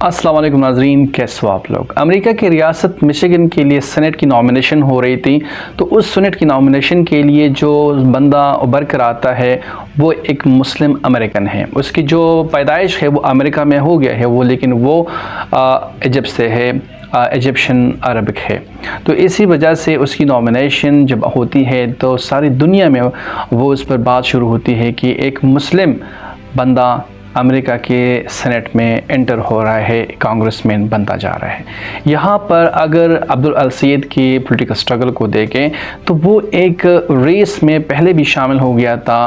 السلام علیکم ناظرین، کیسے ہو آپ لوگ؟ امریکہ کی ریاست مشیگن کے لیے سینٹ کی نامینیشن ہو رہی تھی، تو اس سینٹ کی نامینیشن کے لیے جو بندہ ابھر کر آتا ہے وہ ایک مسلم امریکن ہے۔ اس کی جو پیدائش ہے وہ امریکہ میں ہو گیا ہے لیکن وہ ایجپٹ سے ہے، ایجپشن عربک ہے۔ تو اسی وجہ سے اس کی نامینیشن جب ہوتی ہے تو ساری دنیا میں وہ اس پر بات شروع ہوتی ہے کہ ایک مسلم بندہ امریکہ کے سینٹ میں انٹر ہو رہا ہے، کانگریس مین بنتا جا رہا ہے۔ یہاں پر اگر عبدالسید کی پولیٹیکل سٹرگل کو دیکھیں تو وہ ایک ریس میں پہلے بھی شامل ہو گیا تھا،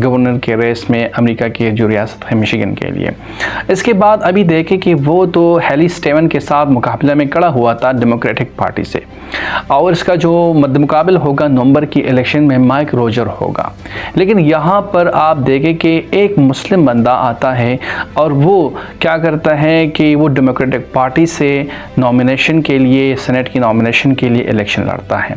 گورنر کے ریس میں امریکہ کی جو ریاست ہے مشیگن کے لیے۔ اس کے بعد ابھی دیکھیں کہ وہ تو ہیلی اسٹیون کے ساتھ مقابلہ میں کھڑا ہوا تھا ڈیموکریٹک پارٹی سے، اور اس کا جو مد مقابل ہوگا نومبر کی الیکشن میں مائک روجر ہوگا۔ لیکن یہاں پر آپ دیکھیں کہ ایک مسلم بندہ آتا ہے اور وہ کیا کرتا ہے کہ وہ ڈیموکریٹک پارٹی سے نامینیشن کے لیے، سینٹ کی نامینیشن کے لیے الیکشن لڑتا ہے۔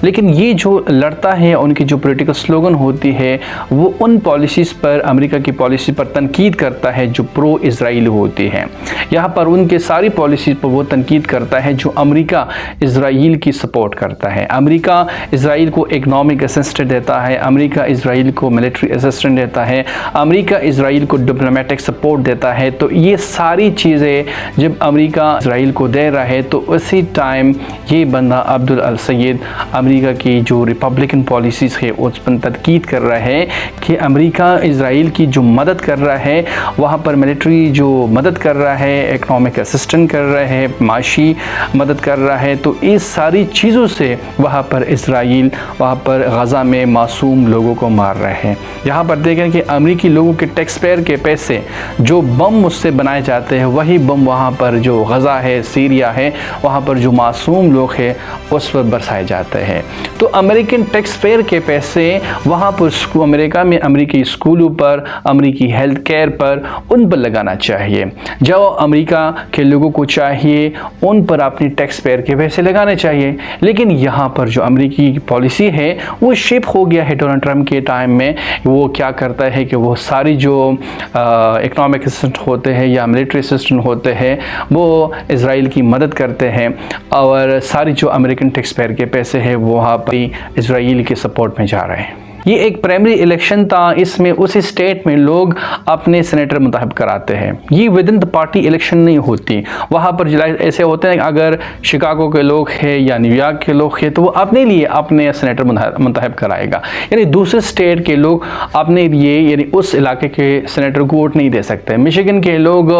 لیکن یہ جو لڑتا ہے، ان کی جو پولیٹیکل سلوگن ہوتی ہے وہ ان پالیسیز پر، امریکہ کی پالیسی پر تنقید کرتا ہے جو پرو اسرائیل ہوتی ہے۔ یہاں پر ان کے ساری پالیسیز پر وہ تنقید کرتا ہے جو امریکہ اسرائیل کی سپورٹ کرتا ہے۔ امریکہ اسرائیل کو اکنامک اسسٹنس دیتا ہے، امریکہ اسرائیل کو ملٹری اسسٹنس دیتا ہے، امریکہ اسرائیل کو ڈپلومیٹک سپورٹ دیتا ہے۔ تو یہ ساری چیزیں جب امریکہ اسرائیل کو دے رہا ہے تو اسی ٹائم یہ بندہ عبدالسید امریکہ کی جو ریپبلکن پالیسیز ہے اس پر تنقید کر رہا ہے کہ امریکہ اسرائیل کی جو مدد کر رہا ہے، وہاں پر ملٹری جو مدد کر رہا ہے، اکنامک اسسٹنس کر رہا ہے، معاشی مدد کر رہا ہے، تو اس ساری چیزوں سے وہاں پر اسرائیل وہاں پر غزہ میں معصوم لوگوں کو مار رہے ہیں۔ یہاں پر دیکھیں کہ امریکی لوگوں کے ٹیکس پیئر کے پیسے جو بم اس سے بنائے جاتے ہیں، وہی بم وہاں پر جو غزہ ہے، سیریا ہے، وہاں پر جو معصوم لوگ ہیں اس پر برسائے جاتے ہیں۔ تو امریکن ٹیکس پیئر کے پیسے وہاں پر امریکہ میں امریکی اسکولوں پر، امریکی ہیلتھ کیئر پر، ان پر لگانا چاہیے۔ جو امریکہ کے لوگوں کو چاہیے ان پر اپنی ٹیکس پیئر کے پیسے لگانے چاہیے۔ لیکن یہاں پر جو امریکی پالیسی ہے وہ شپ ہو گیا ہے ڈونلڈ ٹرمپ کے ٹائم میں۔ وہ کیا کرتا ہے کہ وہ ساری جو اکنامک اسسٹنٹ ہوتے ہیں یا ملٹری اسسٹنٹ ہوتے ہیں وہ اسرائیل کی مدد کرتے ہیں، اور ساری جو امریکن ٹیکس پیئر کے پیسے ہیں وہ وہاں پر اسرائیل کے سپورٹ میں جا رہے ہیں۔ یہ ایک پرائمری الیکشن تھا، اس میں اسی اسٹیٹ میں لوگ اپنے سینیٹر منتخب کراتے ہیں۔ یہ ودن دا پارٹی الیکشن نہیں ہوتی، وہاں پر ایسے ہوتے ہیں اگر شکاگو کے لوگ ہیں یا نیو یارک کے لوگ ہیں تو وہ اپنے لیے اپنے سینیٹر منتخب کرائے گا، یعنی دوسرے اسٹیٹ کے لوگ اپنے لیے یعنی اس علاقے کے سینیٹر کو ووٹ نہیں دے سکتے۔ مشیگن کے لوگ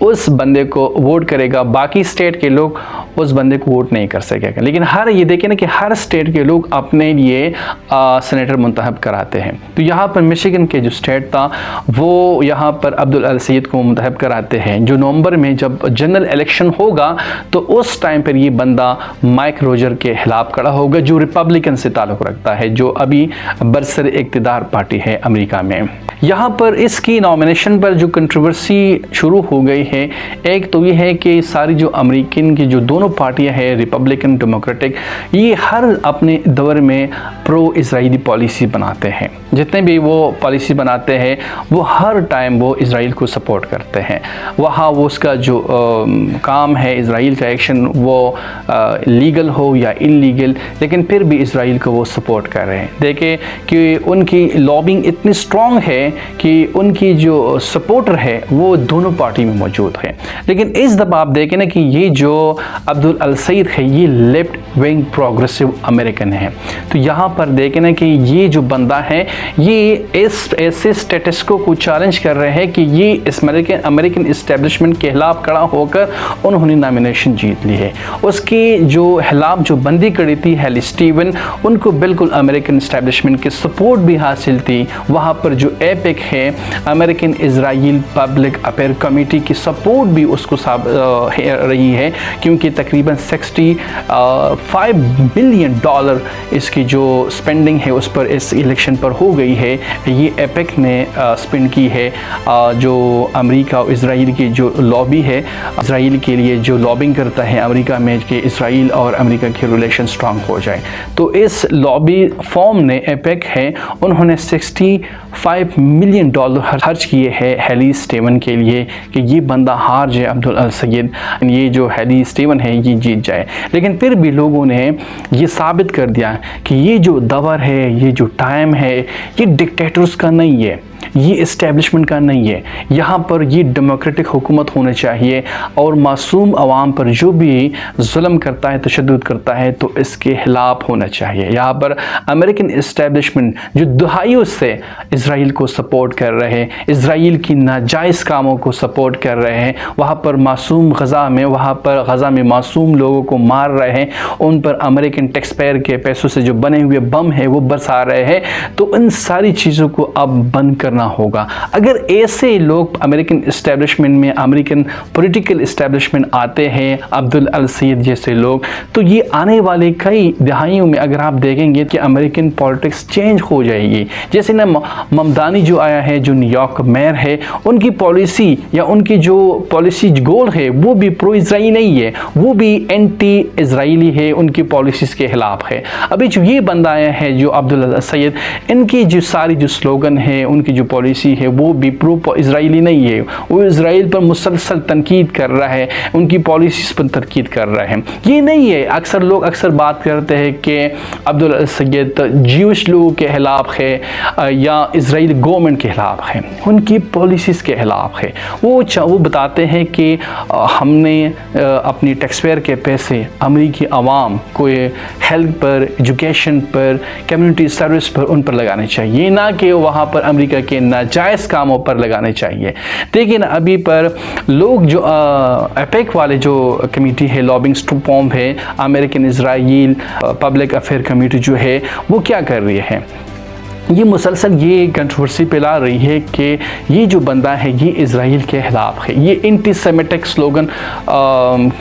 اس بندے کو ووٹ کرے گا، باقی اسٹیٹ کے لوگ اس بندے کو ووٹ نہیں کر سکے گا۔ لیکن یہ دیکھیں نا کہ ہر اسٹیٹ کے لوگ اپنے لیے سینیٹر منتخب کراتے ہیں۔ تو یہاں پر مشیگن کے جو اسٹیٹ تھا وہ یہاں پر عبدالسید کو منتخب کراتے ہیں، جو نومبر میں جب جنرل الیکشن ہوگا تو اس ٹائم پر یہ بندہ مائک روجر کے خلاف کھڑا ہوگا جو ریپبلکن سے تعلق رکھتا ہے، جو ابھی برسر اقتدار پارٹی ہے امریکہ میں۔ یہاں پر اس کی نامینیشن پر جو کنٹروورسی شروع ہو گئی ہے، ایک تو یہ ہے کہ ساری جو امریکن کی جو دونوں پارٹیاں ہیں، ریپبلکن ڈیموکریٹک، یہ ہر اپنے دور میں پرو اسرائیلی پالیسی بناتے ہیں۔ جتنے بھی وہ پالیسی بناتے ہیں وہ ہر ٹائم وہ اسرائیل کو سپورٹ کرتے ہیں۔ وہاں وہ اس کا جو کام ہے، اسرائیل کا ایکشن، وہ لیگل ہو یا انلیگل، لیکن پھر بھی اسرائیل کو وہ سپورٹ کر رہے ہیں۔ دیکھیں کہ ان کی لابنگ اتنی اسٹرانگ ہے کہ ان کی جو سپورٹر ہے وہ دونوں پارٹی میں موجود ہے۔ لیکن اس دفعہ آپ دیکھیں نا کہ یہ جو عبدالسید ہے یہ لیفٹ ونگ پروگریسو امریکن ہے۔ تو یہاں پر دیکھیں نا کہ یہ جو بندہ ہے یہ ایسے اسٹیٹس کو چیلنج کر رہے ہیں کہ یہ اس امریکن اسٹیبلشمنٹ کے خلاف کھڑا ہو کر انہوں نے نامینیشن جیت لی ہے۔ اس کی جو خلاف جو بندی کڑی تھی ہیلی اسٹیون، ان کو بالکل امریکن اسٹیبلشمنٹ کی سپورٹ بھی حاصل تھی۔ وہاں پر جو ایپک ہے، امریکن اسرائیل پبلک افیئر کمیٹی کی سپورٹ بھی اس کو رہی ہے، کیونکہ تقریباً $65 بلین اس کی جو سپینڈنگ ہے اس پر اس اس الیکشن پر ہو گئی ہے یہ ایپیک نے سپن کی ہے. جو امریکہ اور اسرائیل کی جو لابی ہے، اسرائیل کے لیے جو لابنگ کرتا ہے امریکہ میں کہ اسرائیل اور امریکہ کے ریلیشن سٹرانگ ہو جائے، تو اس لابی فارم نے ایپیک ہے انہوں نے $65 ملین خرچ کیے ہیں ہیلی اسٹیون کے لیے کہ یہ بندہ ہار جائے، عبدالسید یہ جو ہیلی اسٹیون ہے یہ جیت جائے. لیکن پھر بھی لوگوں نے یہ ثابت کر دیا کہ یہ جو دور ہے، یہ جو ٹائم ہے، یہ ڈکٹیٹرز کا نہیں ہے، یہ اسٹیبلشمنٹ کا نہیں ہے. یہاں پر یہ ڈیموکریٹک حکومت ہونا چاہیے اور معصوم عوام پر جو بھی ظلم کرتا ہے، تشدد کرتا ہے تو اس کے خلاف ہونا چاہیے. یہاں پر امریکن اسٹیبلشمنٹ جو دہائیوں سے اسرائیل کو سپورٹ کر رہے ہیں، اسرائیل کی ناجائز کاموں کو سپورٹ کر رہے ہیں، وہاں پر معصوم غزہ میں معصوم لوگوں کو مار رہے ہیں، ان پر امریکن ٹیکس پیئر کے پیسوں سے جو بنے ہوئے بم ہیں وہ برسا رہے ہیں. تو ان ساری چیزوں کو اب بند کرنا ہوگا. اگر ایسے لوگ امریکن اسٹیبلشمنٹ میں، امریکن پولیٹیکل اسٹیبلشمنٹ آتے ہیں، عبدالسید جیسے لوگ، تو یہ آنے والے کئی دہائیوں میں اگر آپ دیکھیں گے کہ امریکن پالیٹکس چینج ہو جائے گی. جیسے نا ممدانی جو آیا ہے، جو نیو یارک میئر ہے، ان کی پالیسی یا ان کی جو پالیسی گول ہے وہ بھی پرو اسرائیل نہیں ہے، وہ بھی اینٹی اسرائیلی ہے، ان کی پالیسیز کے خلاف ہے. ابھی جو یہ بندہ آیا ہے جو عبدالسید، ان کی جو ساری جو سلوگن ہے، ان کی جو پالیسی ہے وہ بھی پرو اسرائیلی نہیں ہے. وہ اسرائیل پر مسلسل تنقید کر رہا ہے، ان کی پالیسیز پر تنقید کر رہا ہے. یہ نہیں ہے، لوگ اکثر بات کرتے ہیں کہ عبدالسید جیوش لوگوں کے خلاف ہے یا اسرائیل گورنمنٹ کے خلاف ہے، ان کی پالیسیز کے خلاف ہے. وہ بتاتے ہیں کہ ہم نے اپنی ٹیکس پیئر کے پیسے امریکی عوام کو ہیلتھ پر، ایجوکیشن پر، کمیونٹی سروس پر ان پر لگانے چاہیے، نہ کہ وہاں پر امریکہ کے ناجائز کاموں پر لگانے چاہیے. لیکن ابھی پر لوگ جو ایپیک والے جو کمیٹی ہے، لابنگ فارم ہے، امریکن اسرائیل پبلک افیئر کمیٹی جو ہے، وہ کیا کر رہی ہے؟ یہ مسلسل یہ کنٹروورسی پھیلا رہی ہے کہ یہ جو بندہ ہے یہ اسرائیل کے خلاف ہے، یہ اینٹی سیمیٹک سلوگن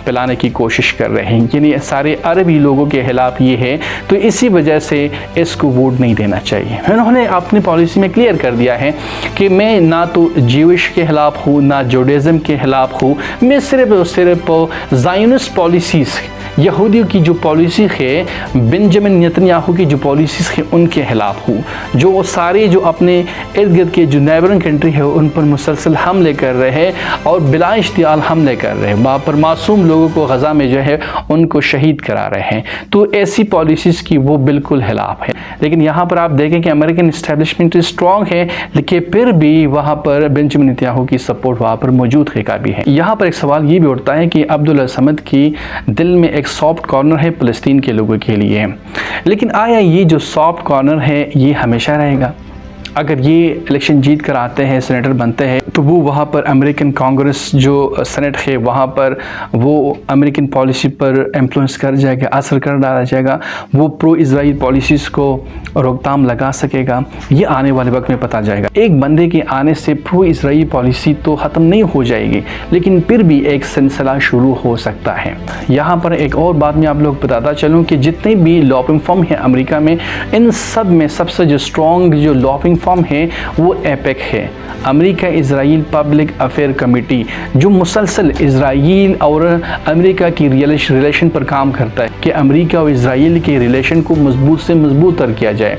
پھیلانے کی کوشش کر رہے ہیں، یعنی سارے عربی لوگوں کے خلاف یہ ہے، تو اسی وجہ سے اس کو ووٹ نہیں دینا چاہیے. انہوں نے اپنی پالیسی میں کلیئر کر دیا ہے کہ میں نہ تو جیوش کے خلاف ہوں، نہ جوڈیزم کے خلاف ہوں، میں صرف زائنسٹ پالیسیز، یہودیوں کی جو پالیسی ہے، بنجامن نیتنیاہو کی جو پالیسیز ہے ان کے خلاف ہوں. جو سارے جو اپنے ارد گرد کے جو نیبرنگ کنٹری ہے ان پر مسلسل حملے کر رہے ہیں اور بلا اشتعال حملے کر رہے ہیں، وہاں پر معصوم لوگوں کو غزہ میں جو ہے ان کو شہید کرا رہے ہیں، تو ایسی پالیسیز کی وہ بالکل خلاف ہے. لیکن یہاں پر آپ دیکھیں کہ امریکن اسٹیبلشمنٹ اسٹرانگ ہے، لیکن پھر بھی وہاں پر بنجامن نیتنیاہو کی سپورٹ وہاں پر موجود ہے بھی ہے. یہاں پر ایک سوال یہ بھی اٹھتا ہے کہ عبدالصمد کی دل میں ایک سافٹ کارنر ہے فلسطین کے لوگوں کے لیے، لیکن آیا یہ جو سافٹ کارنر ہے یہ ہمیشہ رہے گا؟ اگر یہ الیکشن جیت کر آتے ہیں، سینیٹر بنتے ہیں، تو وہ وہاں پر امریکن کانگریس جو سینٹ ہے وہاں پر وہ امریکن پالیسی پر انفلوئنس کر جائے گا، اثر کر ڈالا جائے گا، وہ پرو اسرائیل پالیسیز کو روک تھام لگا سکے گا؟ یہ آنے والے وقت میں پتا جائے گا. ایک بندے کے آنے سے پرو اسرائیل پالیسی تو ختم نہیں ہو جائے گی، لیکن پھر بھی ایک سلسلہ شروع ہو سکتا ہے. یہاں پر ایک اور بات میں آپ لوگ بتاتا چلوں کہ جتنے بھی لابنگ فارم ہیں امریکہ میں، ان سب میں سب سے جو اسٹرانگ جو لابنگ فارم ہے وہ ایپیک ہے، امریکہ اسرائیل پبلک افیئر کمیٹی، جو مسلسل اسرائیل اور امریکہ کی ریلیشن پر کام کرتا ہے کہ امریکہ اور اسرائیل کے ریلیشن کو مضبوط سے مضبوط تر کیا جائے.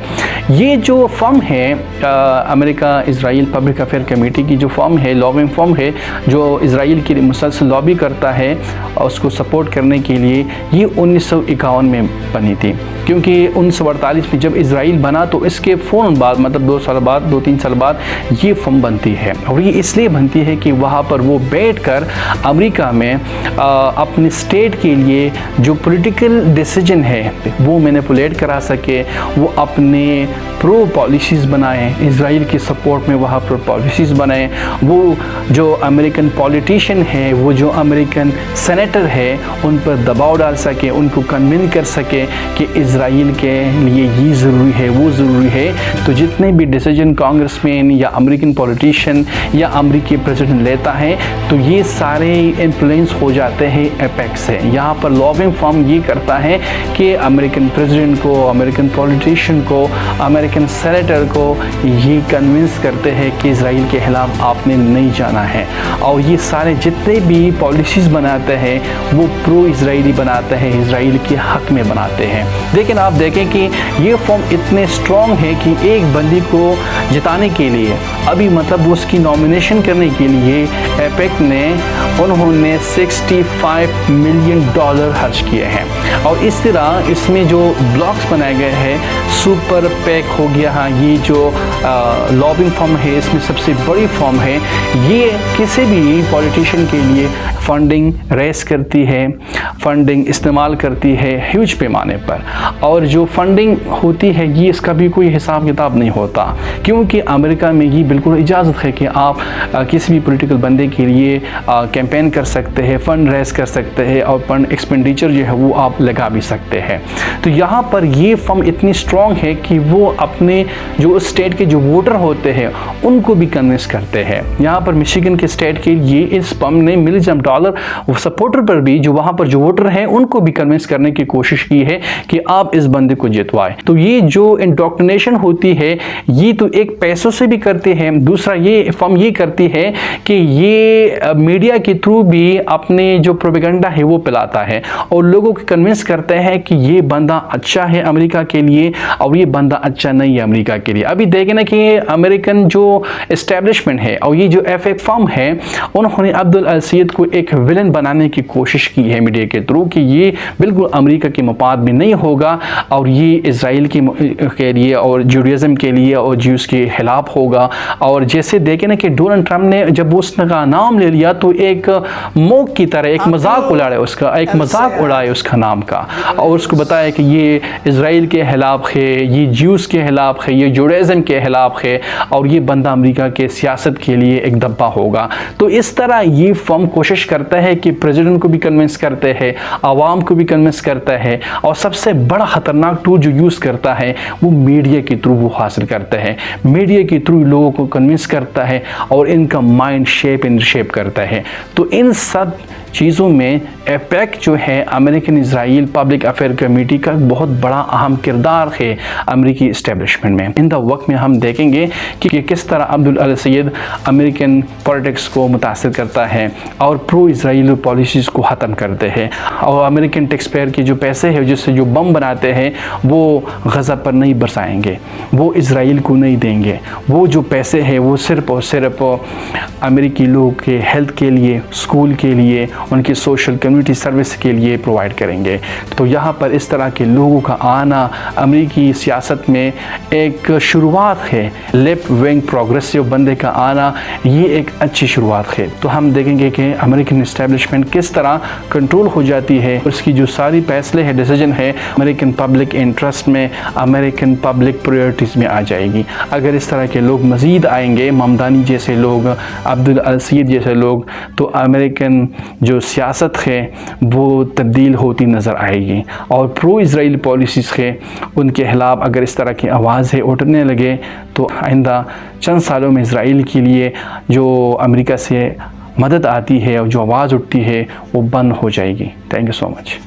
یہ جو فارم ہے امریکہ اسرائیل پبلک افیئر کمیٹی کی جو فارم ہے، لابنگ فارم ہے، جو اسرائیل کے لیے مسلسل لابی کرتا ہے اور اس کو سپورٹ کرنے کے لیے، یہ 1951 میں بنی تھی. کیونکہ 1948 میں جب اسرائیل بنا تو اس کے فوراً بعد، مطلب 2-3 سال بعد یہ فارم بنتی ہے، اور یہ اس لیے بنتی ہے کہ وہاں پر وہ بیٹھ کر امریکہ میں اپنے اسٹیٹ کے لیے جو پولیٹیکل ڈیسیجن ہے وہ مینیپولیٹ کرا سکے، وہ اپنے پرو پالیسیز بنائیں، اسرائیل کی سپورٹ میں وہاں پر پالیسیز بنائیں، وہ جو امریکن پولیٹیشین ہے، وہ جو امریکن سینیٹر ہے، ان پر دباؤ ڈال سکے، ان کو کنونس کر سکے کہ اسرائیل کے لیے یہ ضروری ہے، وہ ضروری ہے. تو جتنے بھی ڈیسیجن کانگریس مین یا امریکن پولیٹیشین یا امریکی پریزیڈنٹ لیتا ہے تو یہ سارے انفلوئنس ہو جاتے ہیں ایپیک سے. یہاں پر لابنگ فارم یہ کرتا ہے کہ امریکن پریزیڈنٹ کو, امریکن پولیٹیشین کو, امریکن سینیٹر کو یہ کنونس کرتے ہیں کہ اسرائیل کے خلاف آپ نے نہیں جانا ہے, اور یہ سارے جتنے بھی پالیسیز بناتے ہیں وہ پرو اسرائیلی بناتے ہیں, اسرائیل کے حق میں بناتے ہیں. لیکن آپ دیکھیں کہ یہ فارم اتنے اسٹرانگ ہے کہ ایک بندی کو جتانے کے لیے ابھی مطلب اس کی نامینیشن کرنے کے لیے ایپیک نے انہوں نے $65 ملین خرچ کیے ہیں. اور اس طرح اس میں جو بلاکس بنائے گئے ہیں, سپر پیک ہو گیا, ہاں یہ جو لابنگ فارم ہے اس میں سب سے بڑی فارم ہے, یہ کسی بھی پولیٹیشین کے لیے فنڈنگ ریس کرتی ہے, فنڈنگ استعمال کرتی ہے ہیوج پیمانے پر. اور جو فنڈنگ ہوتی ہے یہ اس کا بھی کوئی حساب کتاب نہیں ہوتا, کیونکہ امریکہ میں یہ بالکل اجازت ہے کہ آپ کسی بھی پولیٹیکل بندے کے لیے کیمپین کر سکتے ہیں, فنڈ ریس کر سکتے ہیں, اور فنڈ ایکسپینڈیچر جو ہے وہ آپ لگا بھی سکتے ہیں. تو یہاں پر یہ فرم اتنی اسٹرانگ ہے کہ وہ اپنے جو اسٹیٹ کے جو ووٹر ہوتے ہیں ان کو بھی کنونس کرتے ہیں. یہاں پر مشیگن کے اسٹیٹ کے لیے اس فرم نے $1 سپورٹر پر بھی, جو وہاں پر جو ووٹر ہیں ان کو بھی کنونس کرنے کی کوشش کی ہے کہ آپ اس بندے کو جتوائیں. تو یہ جو انڈوکٹرینیشن ہوتی ہے یہ تو ایک پیسوں سے بھی کرتی ہے, دوسرا یہ فرم یہ کرتی ہے کہ یہ میڈیا کے تھرو بھی اپنے جو پروپیگنڈا ہے وہ پلاتا ہے اور لوگوں کو کنونس کرتے ہیں کہ یہ بندہ اچھا ہے امریکہ کے لیے اور یہ بندہ اچھا نہیں ہے امریکہ کے لیے. ابھی دیکھیں نا کہ امریکن جو اسٹیبلشمنٹ ہے اور یہ جو ایپیک فرم ہے انہوں نے عبد السید کو ایک ولن بنانے کی کوشش کی ہے میڈیا کے تھرو کہ یہ بالکل امریکہ کے مفاد میں نہیں ہوگا اور یہ اسرائیل کے لیے اور جوڈیزم کے لیے اور جیوز کے خلاف ہوگا. اور جیسے دیکھیں نا کہ ڈونلڈ ٹرمپ نے جب اس کا نام لے لیا تو ایک موک کی طرح ایک مذاق اڑائے اس کا, ایک مذاق اڑائے اس کا نام کا, اور اس کو بتایا کہ یہ اسرائیل کے خلاف ہے, یہ جیوز کے خلاف ہے, یہ جوڈیزم کے خلاف ہے اور یہ بندہ امریکہ کے سیاست کے لیے ایک دبا ہوگا. تو اس طرح یہ فرم کوشش کرتا ہے کہ پریزیڈنٹ کو بھی کنونس کرتے ہیں, عوام کو بھی کنونس کرتا ہے, اور سب سے بڑا خطرناک ٹول جو یوز کرتا ہے وہ میڈیا کے تھرو وہ حاصل کرتا ہے. میڈیا کے تھرو لوگوں کو کنونس کرتا ہے اور ان کا مائنڈ شیپ کرتا ہے. تو ان سب چیزوں میں ایپیک جو ہے امریکن اسرائیل پبلک افیئر کمیٹی کا بہت بڑا اہم کردار ہے امریکی اسٹیبلشمنٹ میں. ان دا وقت میں ہم دیکھیں گے کہ کس طرح عبد السید امریکن پولیٹکس کو متاثر کرتا ہے اور پرو اسرائیل پالیسیز کو ختم کرتے ہیں, اور امریکن ٹیکس پیئر کے جو پیسے ہیں جس سے جو بم بناتے ہیں وہ غزہ پر نہیں برسائیں گے, وہ اسرائیل کو نہیں دیں گے. وہ جو پیسے ہیں وہ صرف اور صرف امریکی لوگوں کے ہیلتھ کے لیے, اسکول کے لیے, ان کی سوشل کمیونٹی سروس کے لیے پرووائڈ کریں گے. تو یہاں پر اس طرح کے لوگوں کا آنا امریکی سیاست میں ایک شروعات ہے, لیفٹ ونگ پروگریسو بندے کا آنا یہ ایک اچھی شروعات ہے. تو ہم دیکھیں گے کہ امریکن اسٹیبلشمنٹ کس طرح کنٹرول ہو جاتی ہے, اس کی جو ساری فیصلے ہے, ڈیسیجن ہے, امریکن پبلک انٹرسٹ میں, امریکن پبلک پریورٹیز میں آ جائے گی. اگر اس طرح کے لوگ مزید آئیں گے, ممدانی جیسے لوگ, عبد السید جیسے لوگ, تو امریکن جو سیاست ہے وہ تبدیل ہوتی نظر آئے گی. اور پرو اسرائیل پالیسیز ہے ان کے خلاف اگر اس طرح کی آوازیں اٹھنے لگے تو آئندہ چند سالوں میں اسرائیل کے لیے جو امریکہ سے مدد آتی ہے اور جو آواز اٹھتی ہے وہ بند ہو جائے گی. Thank you so much.